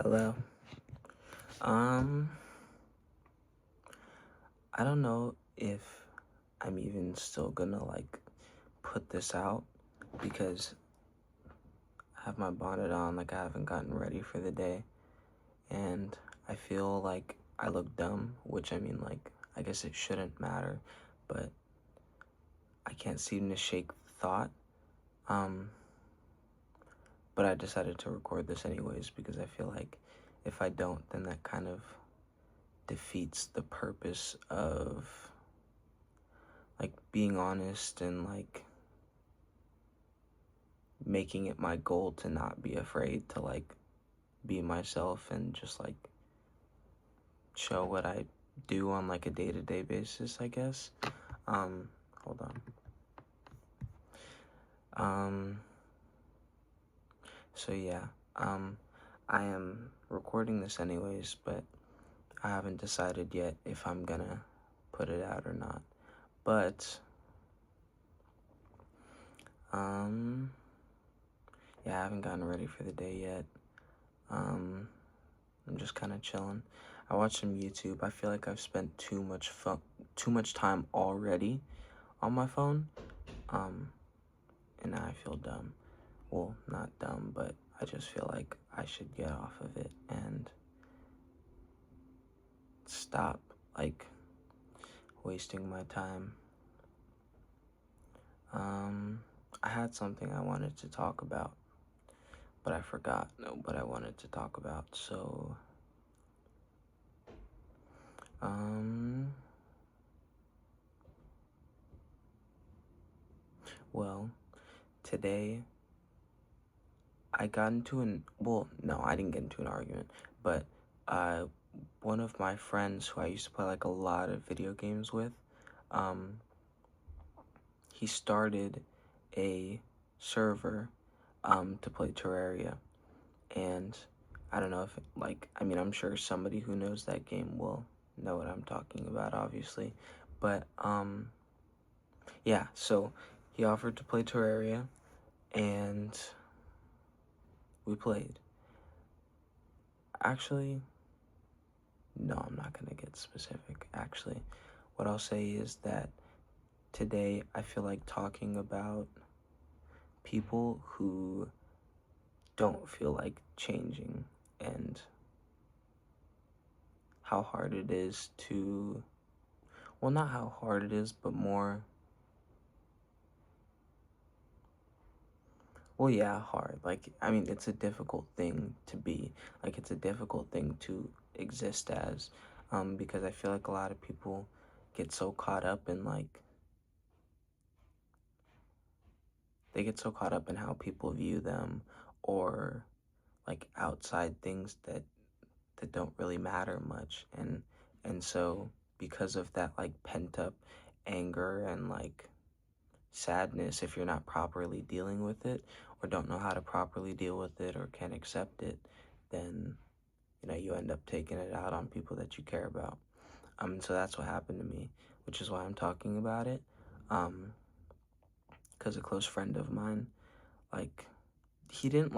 Hello. Um, I don't know if I'm even still gonna put this out because I have my bonnet on, like I haven't gotten ready for the day, and I feel like I look dumb, which I guess it shouldn't matter, but I can't seem to shake the thought. Um, but I decided to record this anyways because I feel like if I don't, then that kind of defeats the purpose of being honest and making it my goal to not be afraid to be myself and just show what I do on a day-to-day basis, I guess. Hold on. Um so yeah, I am recording this anyways, but I haven't decided yet if I'm gonna put it out or not. But um yeah, I haven't gotten ready for the day yet. I'm just kind of chilling. I watched some YouTube. I feel like I've spent too much time already on my phone. Um, and now I feel dumb. Well, not dumb, but I just feel like I should get off of it and stop wasting my time. Um, I had something I wanted to talk about, but I forgot what I wanted to talk about. So, um, well, today I got into no, I didn't get into an argument, but uh, one of my friends who I used to play a lot of video games with, um, he started a server, to play Terraria, and I don't know if, I'm sure somebody who knows that game will know what I'm talking about, obviously, but, yeah, so he offered to play Terraria, and we played. Actually, no, I'm not gonna get specific. Actually, what I'll say is that today I feel like talking about people who don't feel like changing and how hard it is to, well, not how hard it is, but more, well, yeah, hard. It's a difficult thing to be. It's a difficult thing to exist as, because I feel like a lot of people get so caught up in they get so caught up in how people view them or outside things that don't really matter much, and so because of that pent up anger and sadness, if you're not properly dealing with it or don't know how to properly deal with it or can't accept it, then you end up taking it out on people that you care about. So that's what happened to me, which is why I'm talking about it. um because a close friend of mine, like he didn't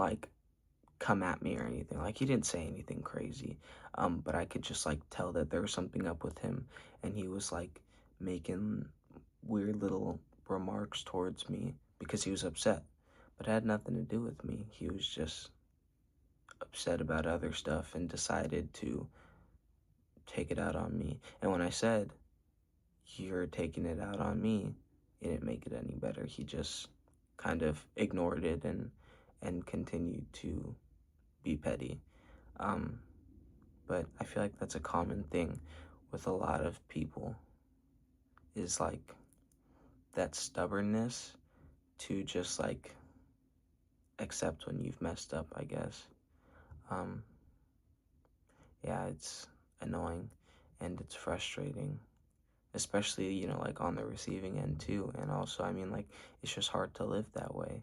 come at me or anything. He didn't say anything crazy. But I could just tell that there was something up with him, and he was making weird little remarks towards me because he was upset. But it had nothing to do with me. He was just upset about other stuff and decided to take it out on me. And when I said, "You're taking it out on me," it didn't make it any better. He just kind of ignored it and continued to be petty. Um, but I feel like that's a common thing with a lot of people, is that stubbornness to just accept when you've messed up, I guess. Um, yeah, it's annoying and it's frustrating, especially, on the receiving end too. And also, it's just hard to live that way.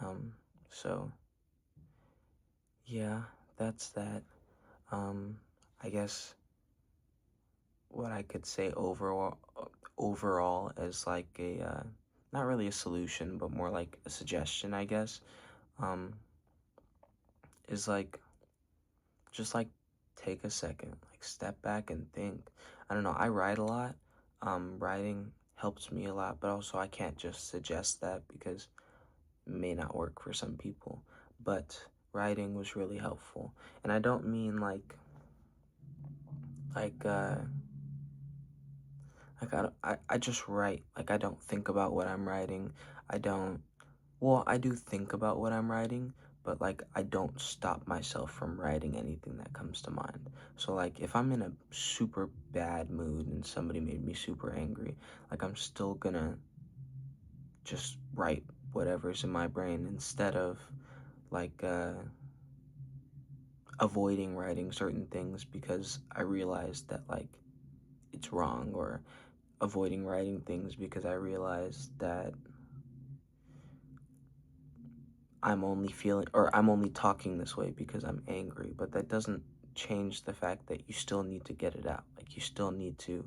Um, so yeah, that's that. Um, I guess what I could say overall as a not really a solution, but more like a suggestion, I guess, um, is just like take a second, like step back and think. I don't know, I write a lot. Writing helps me a lot, but also I can't just suggest that because it may not work for some people. But writing was really helpful. And I don't mean like uh I just write. Like I don't think about what I'm writing. I don't Well, I do think about what I'm writing, but like I don't stop myself from writing anything that comes to mind. So like if I'm in a super bad mood and somebody made me super angry, like I'm still gonna just write whatever's in my brain instead of like avoiding writing certain things because I realized that like it's wrong, or avoiding writing things because I realized that I'm only talking this way because I'm angry, but that doesn't change the fact that you still need to get it out. Like, you still need to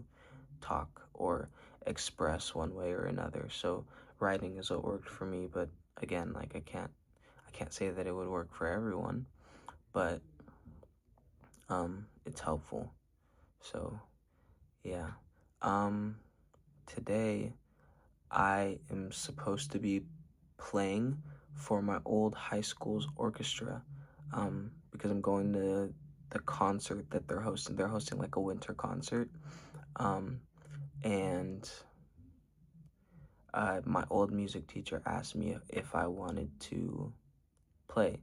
talk or express one way or another. So, writing is what worked for me, but again, like, I can't say that it would work for everyone, but, it's helpful. So, yeah. Um, Today, I am supposed to be playing for my old high school's orchestra, because I'm going to the concert that they're hosting. They're hosting like a winter concert, um, and my old music teacher asked me if I wanted to play.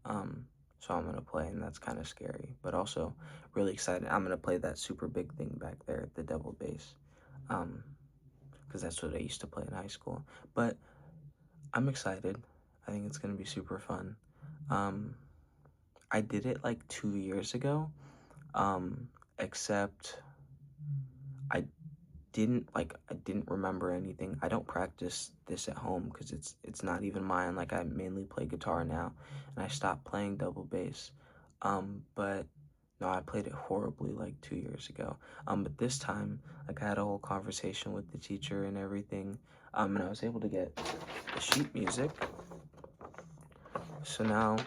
Um, so I'm gonna play, and that's kind of scary, but also really excited. I'm gonna play that super big thing back there, the double bass, um, because that's what I used to play in high school. But I'm excited. I think it's gonna be super fun. Um, I did it like 2 years ago, um, except I I didn't remember anything. I don't practice this at home because it's not even mine. Like I mainly play guitar now, and I stopped playing double bass. But no, I played it horribly like 2 years ago. But this time, like I had a whole conversation with the teacher and everything. And I was able to get the sheet music. So now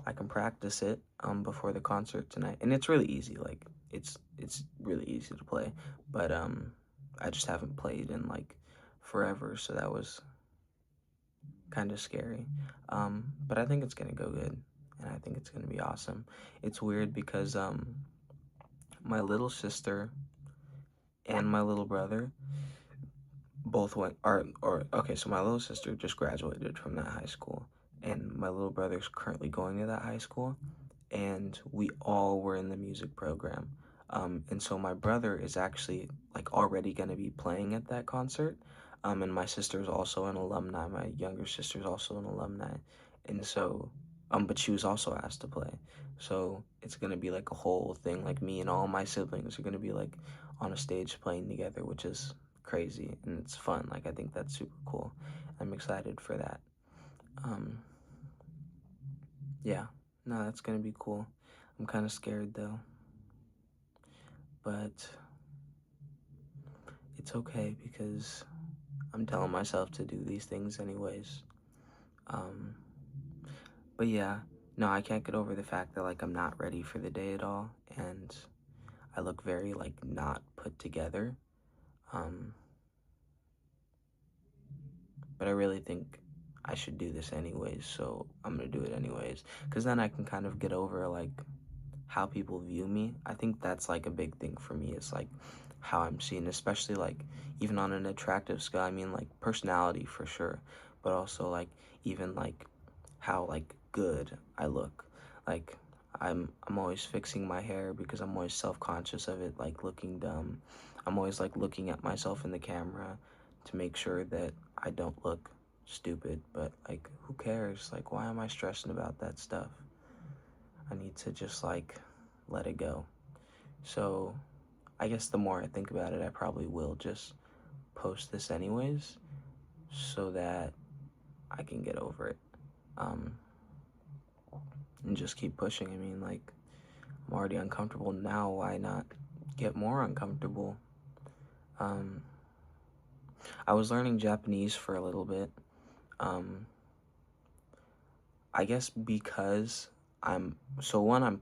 I can practice it before the concert tonight, and it's really easy. Like it's really easy to play, but I just haven't played in like forever, so that was kind of scary. But I think it's gonna go good, and I think it's gonna be awesome. It's weird because my little sister and my little brother both went or okay, so my little sister just graduated from that high school, and my little brother's currently going to that high school, and we all were in the music program. And so my brother is actually like already going to be playing at that concert. And my sister's also an alumni. My younger sister's also an alumni. And so, but she was also asked to play. So it's going to be like a whole thing. Like me and all my siblings are going to be like on a stage playing together, which is crazy and it's fun. Like I think that's super cool. I'm excited for that. Um, yeah, no, that's going to be cool. I'm kind of scared though, but it's okay because I'm telling myself to do these things anyways. Um, but yeah, no, I can't get over the fact that like I'm not ready for the day at all, and I look very like not put together. Um, but I really think I should do this anyways, so I'm gonna do it anyways, because then I can kind of get over like how people view me. I think that's like a big thing for me is like how I'm seen, especially like even on an attractive scale. I mean like personality for sure, but also like even like how like good I look. Like I'm always fixing my hair because I'm always self-conscious of it like looking dumb. I'm always like looking at myself in the camera to make sure that I don't look stupid, but like who cares? Like why am I stressing about that stuff? I need to just like let it go. So I guess the more I think about it, I probably will just post this anyways so that I can get over it. Um, and just keep pushing. I mean, like, I'm already uncomfortable now. Why not get more uncomfortable? Um, I was learning Japanese for a little bit. Um, I guess because I'm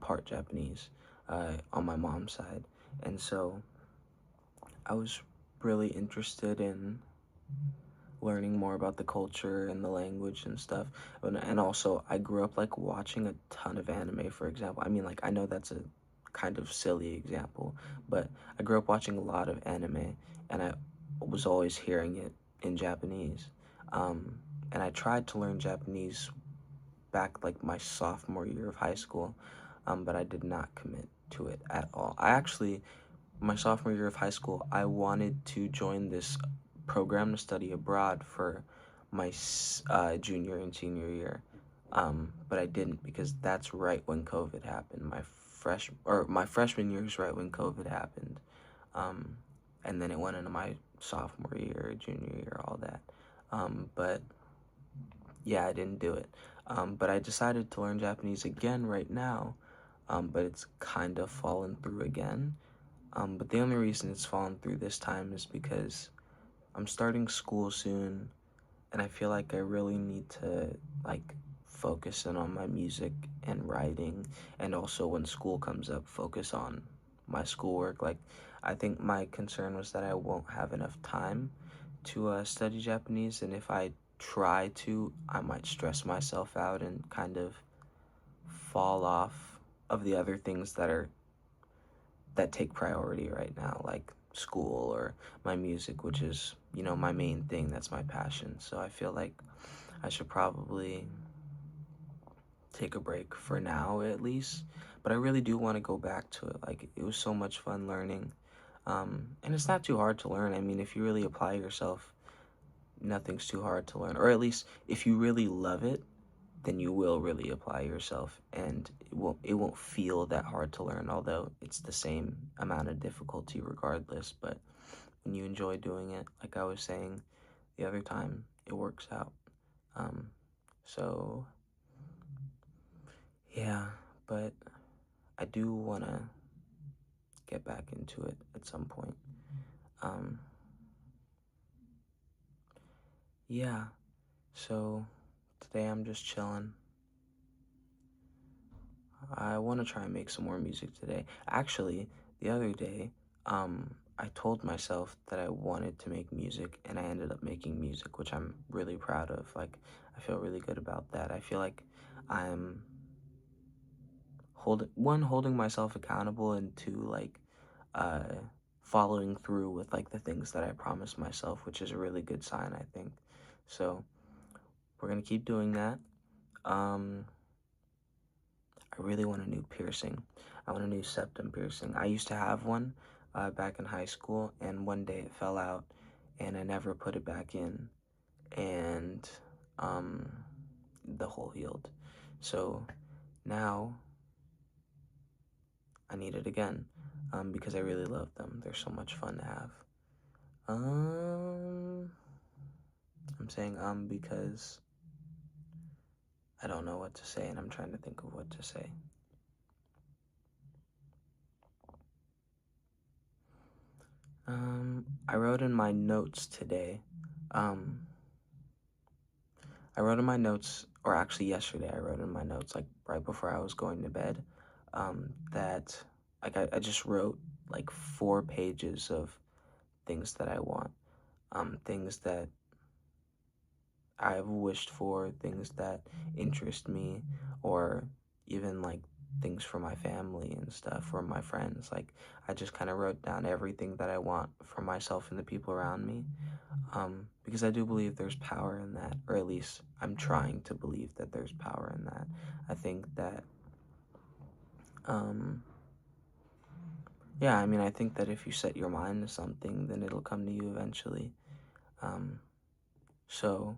part Japanese, on my mom's side, and so I was really interested in learning more about the culture and the language and stuff. And also, I grew up like watching a ton of anime, for example. I mean, like, I know that's a kind of silly example, but I grew up watching a lot of anime, and I was always hearing it in Japanese. Um, and I tried to learn Japanese back like my sophomore year of high school, but I did not commit to it at all. I actually, my sophomore year of high school, I wanted to join this program to study abroad for my junior and senior year, but I didn't because that's right when COVID happened. My freshman year is right when COVID happened, um, and then it went into my sophomore year, junior year, all that. But yeah, I didn't do it. But I decided to learn Japanese again right now, but it's kind of fallen through again. But the only reason it's fallen through this time is because I'm starting school soon, and I feel like I really need to like focus in on my music and writing, and also when school comes up, focus on my schoolwork. Like, I think my concern was that I won't have enough time to study Japanese, and if I try to, I might stress myself out and kind of fall off of the other things that take priority right now, like school or my music, which is, my main thing. That's my passion. So I feel like I should probably take a break for now, at least. But I really do want to go back to it. Like, it was so much fun learning. And it's not too hard to learn. I mean, if you really apply yourself, nothing's too hard to learn. Or at least if you really love it, then you will really apply yourself, and it won't feel that hard to learn, although it's the same amount of difficulty regardless. But when you enjoy doing it, like I was saying the other time, it works out. um so yeah, but I do want to get back into it at some point. um yeah, so today I'm just chilling. I want to try and make some more music today. Actually, the other day, I told myself that I wanted to make music, and I ended up making music, which I'm really proud of. Like, I feel really good about that. I feel like I'm holding myself accountable, and two, like, uh, following through with like the things that I promised myself, which is a really good sign, I think. So we're gonna keep doing that. Um, I really want a new piercing. I want a new septum piercing. I used to have one back in high school, and one day it fell out, and I never put it back in, and um, the hole healed. So now I need it again, because I really love them. They're so much fun to have. Um, I'm saying because I don't know what to say, and I'm trying to think of what to say. I wrote in my notes today. Um, I wrote in my notes, or actually yesterday, I wrote in my notes, like right before I was going to bed, that like I just wrote like 4 pages of things that I want, things that I've wished for, things that interest me, or even like things for my family and stuff, or my friends. Like, I just kind of wrote down everything that I want for myself and the people around me, because I do believe there's power in that, or at least I'm trying to believe that there's power in that. I think that, um, yeah, I mean, I think that if you set your mind to something, then it'll come to you eventually. Um, so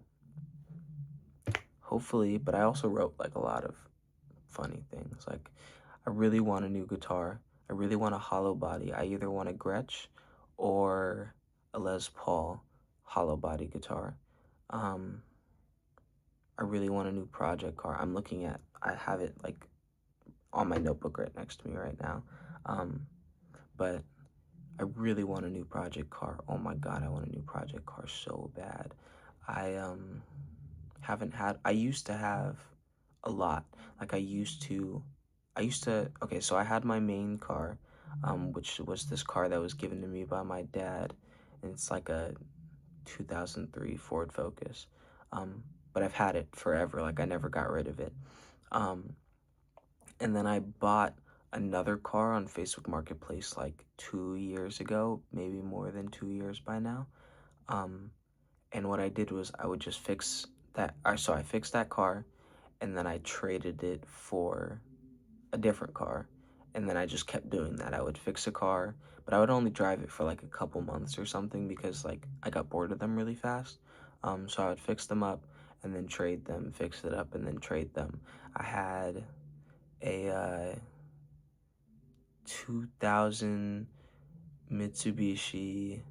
hopefully, but I also wrote like a lot of funny things. Like, I really want a new guitar. I really want a hollow body. I either want a Gretsch or a Les Paul hollow body guitar. Um, I really want a new project car. I have it like on my notebook right next to me right now. Um, but I really want a new project car. Oh my God, I want a new project car so bad. I haven't had, I used to have a lot. Like I used to, okay, so I had my main car, which was this car that was given to me by my dad, and it's like a 2003 Ford Focus. Um, but I've had it forever, like I never got rid of it. Um, and then I bought another car on Facebook Marketplace like 2 years ago, maybe more than 2 years by now. Um, and what I did was I would just fix that. So I fixed that car, and then I traded it for a different car. And then I just kept doing that. I would fix a car, but I would only drive it for like a couple months or something because like I got bored of them really fast. So I would fix them up and then trade them, fix it up and then trade them. I had a 2000 Mitsubishi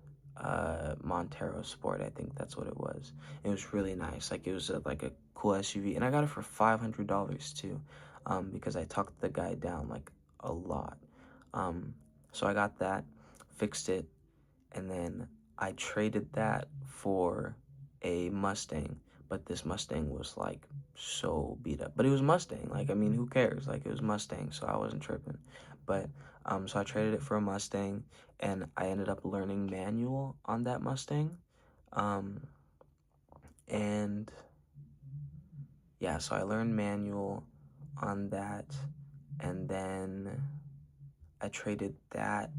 Montero Sport. I think that's what it was. It was really nice. Like it was like a cool SUV, and I got it for $500 too, because I talked the guy down like a lot. Um, so I got that, fixed it, and then I traded that for a Mustang. But this Mustang was like so beat up. But it was Mustang. Like I mean, who cares? Like it was Mustang, so I wasn't tripping. But so I traded it for a Mustang, and I ended up learning manual on that Mustang. Um, and yeah, so I learned manual on that, and then I traded that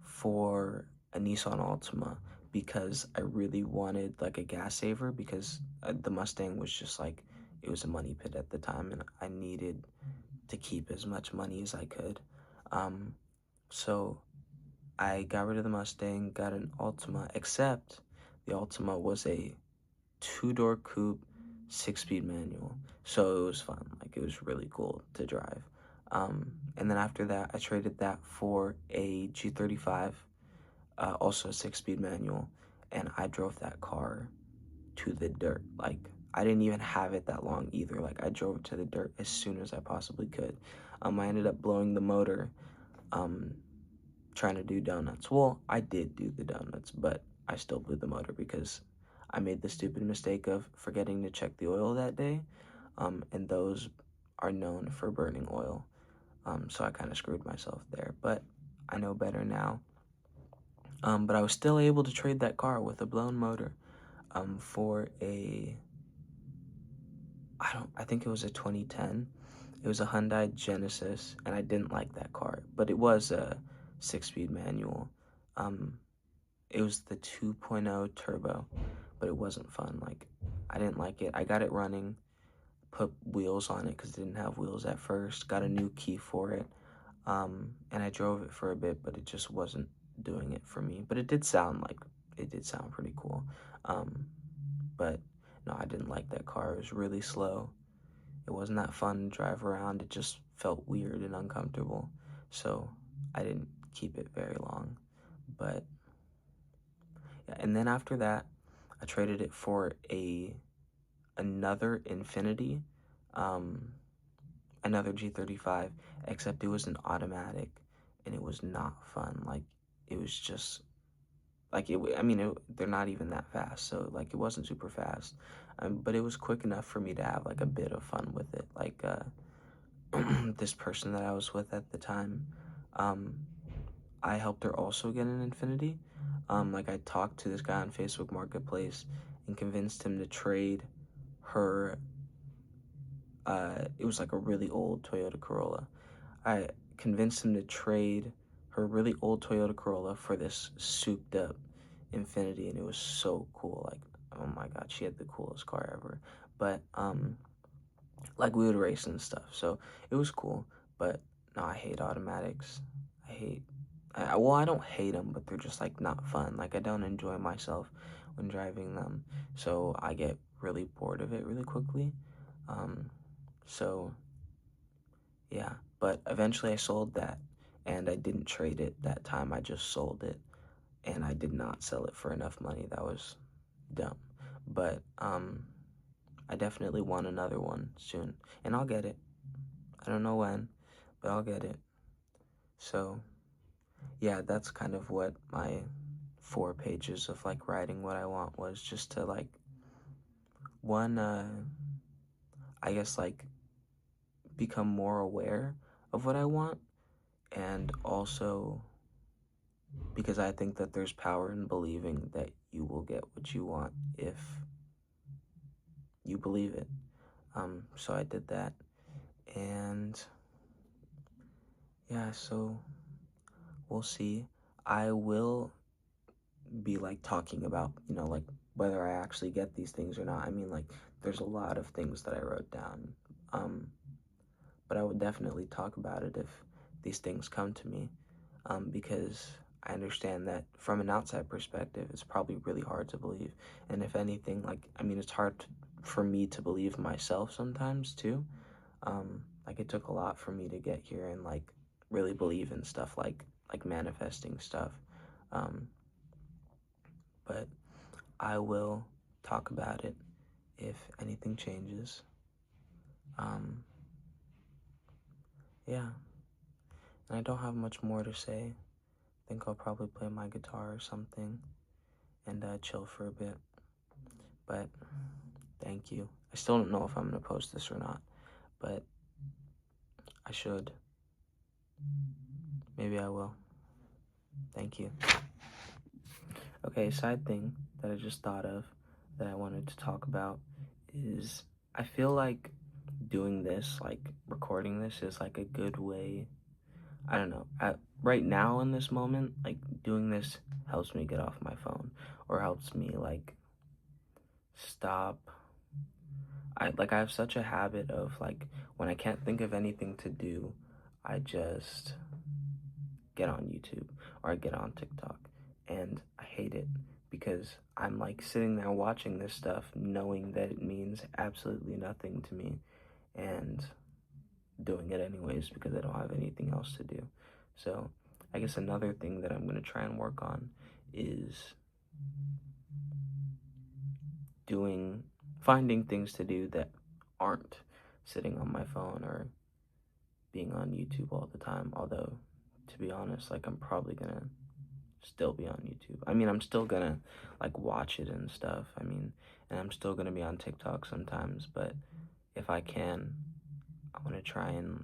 for a Nissan Altima because I really wanted like a gas saver because the Mustang was just like it was a money pit at the time, and I needed to keep as much money as I could. Um, so I got rid of the Mustang, got an Altima, except the Altima was a two-door coupe, six-speed manual. So it was fun. Like it was really cool to drive. And then after that, I traded that for a G35, also a six-speed manual, and I drove that car to the dirt. Like I didn't even have it that long either. Like I drove it to the dirt as soon as I possibly could. I ended up blowing the motor, um, trying to do donuts. Well, I did do the donuts, but I still blew the motor because I made the stupid mistake of forgetting to check the oil that day, and those are known for burning oil. So I kind of screwed myself there, but I know better now. But I was still able to trade that car with a blown motor, for a, I think it was a 2010. It was a Hyundai Genesis, and I didn't like that car, but it was a six-speed manual. Um, it was the 2.0 turbo, but it wasn't fun. Like, I didn't like it. I got it running, put wheels on it because it didn't have wheels at first, got a new key for it, and I drove it for a bit, but it just wasn't doing it for me. But it did sound pretty cool. Um, but no, I didn't like that car. It was really slow. It wasn't that fun to drive around. It just felt weird and uncomfortable. So I didn't keep it very long. But yeah, and then after that, I traded it for another Infinity, um, another G35, except it was an automatic, and it was not fun. Like it was just like it. I mean, they're not even that fast, so like it wasn't super fast, but it was quick enough for me to have like a bit of fun with it. Like this person that I was with at the time, um, I helped her also get an Infinity. Like I talked to this guy on Facebook Marketplace and convinced him to trade her. It was like a really old Toyota Corolla. I convinced him to trade her really old Toyota Corolla for this souped up Infinity, and it was so cool. Like, oh my god, she had the coolest car ever. But like we would race and stuff, so it was cool. But no, I hate automatics. I hate. Well, I don't hate them, but they're just like not fun. Like I don't enjoy myself when driving them, so I get really bored of it really quickly. Um, so yeah, but eventually I sold that, and I didn't trade it that time. I just sold it, and I did not sell it for enough money. That was dumb. But I definitely want another one soon, and I'll get it. I don't know when, but I'll get it. So yeah, that's kind of what my 4 pages of like writing what I want was, just to like one I guess, like, become more aware of what I want, and also because I think that there's power in believing that you will get what you want if you believe it. So I did that, and yeah, so we'll see. I will be like talking about, like whether I actually get these things or not. I mean, like, there's a lot of things that I wrote down, um, but I would definitely talk about it if these things come to me, because I understand that from an outside perspective, it's probably really hard to believe. And if anything, like, I mean, it's hard for me to believe myself sometimes too. Like, it took a lot for me to get here and like really believe in stuff like manifesting stuff. Um, but I will talk about it if anything changes. Um, yeah, and I don't have much more to say. I think I'll probably play my guitar or something and chill for a bit. But thank you. I still don't know if I'm gonna post this or not, but I should. Maybe I will. Thank you. Okay, side thing that I just thought of that I wanted to talk about is I feel like doing this, like recording this, is like a good way. I don't know. Right now in this moment, like doing this helps me get off my phone or helps me like stop. I have such a habit of like when I can't think of anything to do, I just get on YouTube or I get on TikTok, and I hate it because I'm like sitting there watching this stuff knowing that it means absolutely nothing to me, and doing it anyways because I don't have anything else to do. So I guess another thing that I'm going to try and work on is finding things to do that aren't sitting on my phone or being on YouTube all the time. Although, to be honest, like, I'm probably gonna still be on YouTube. I mean, I'm still gonna like watch it and stuff. I mean, and I'm still gonna be on TikTok sometimes, but if I can, I want to try and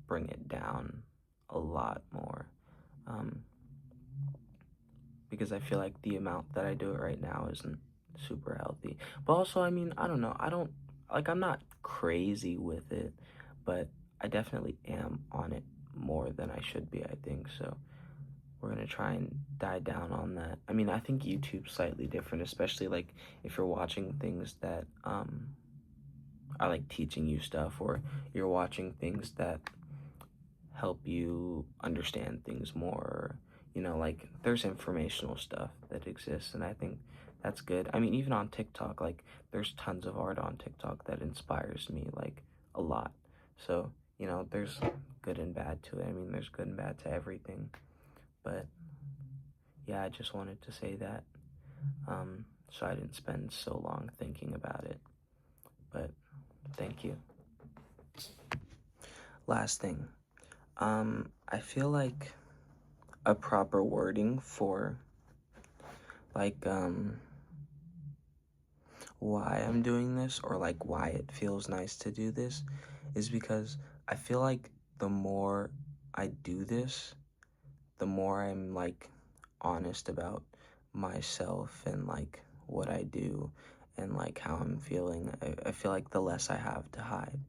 bring it down a lot more, um, because I feel like the amount that I do it right now isn't super healthy. But also, I mean, I don't know. I don't like, I'm not crazy with it, but I definitely am on it more than I should be, I think. So we're gonna try and die down on that. I mean, I think YouTube's slightly different, especially like if you're watching things that are like teaching you stuff, or you're watching things that help you understand things more. Like there's informational stuff that exists, and I think that's good. I mean, even on TikTok, like there's tons of art on TikTok that inspires me like a lot. So, there's good and bad to it. I mean, there's good and bad to everything. But yeah, I just wanted to say that, so I didn't spend so long thinking about it. But thank you. Last thing, I feel like a proper wording for like why I'm doing this, or like why it feels nice to do this, is because I feel like the more I do this, the more I'm like honest about myself and like what I do and like how I'm feeling. I feel like the less I have to hide,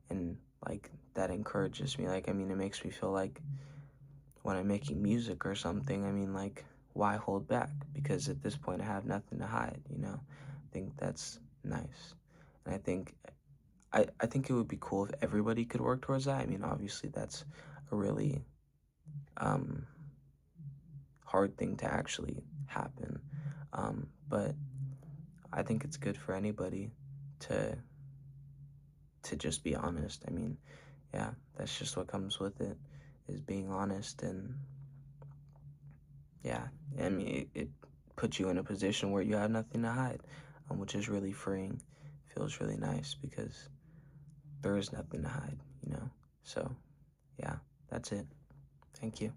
and like that encourages me. Like, I mean, it makes me feel like when I'm making music or something, I mean, like, why hold back? Because at this point I have nothing to hide. I think that's nice. And I think it would be cool if everybody could work towards that. I mean, obviously that's a really um hard thing to actually happen. But I think it's good for anybody to just be honest. I mean, yeah, that's just what comes with it, is being honest. And yeah, I mean, it puts you in a position where you have nothing to hide, which is really freeing. Feels really nice because there is nothing to hide. So yeah, that's it. Thank you.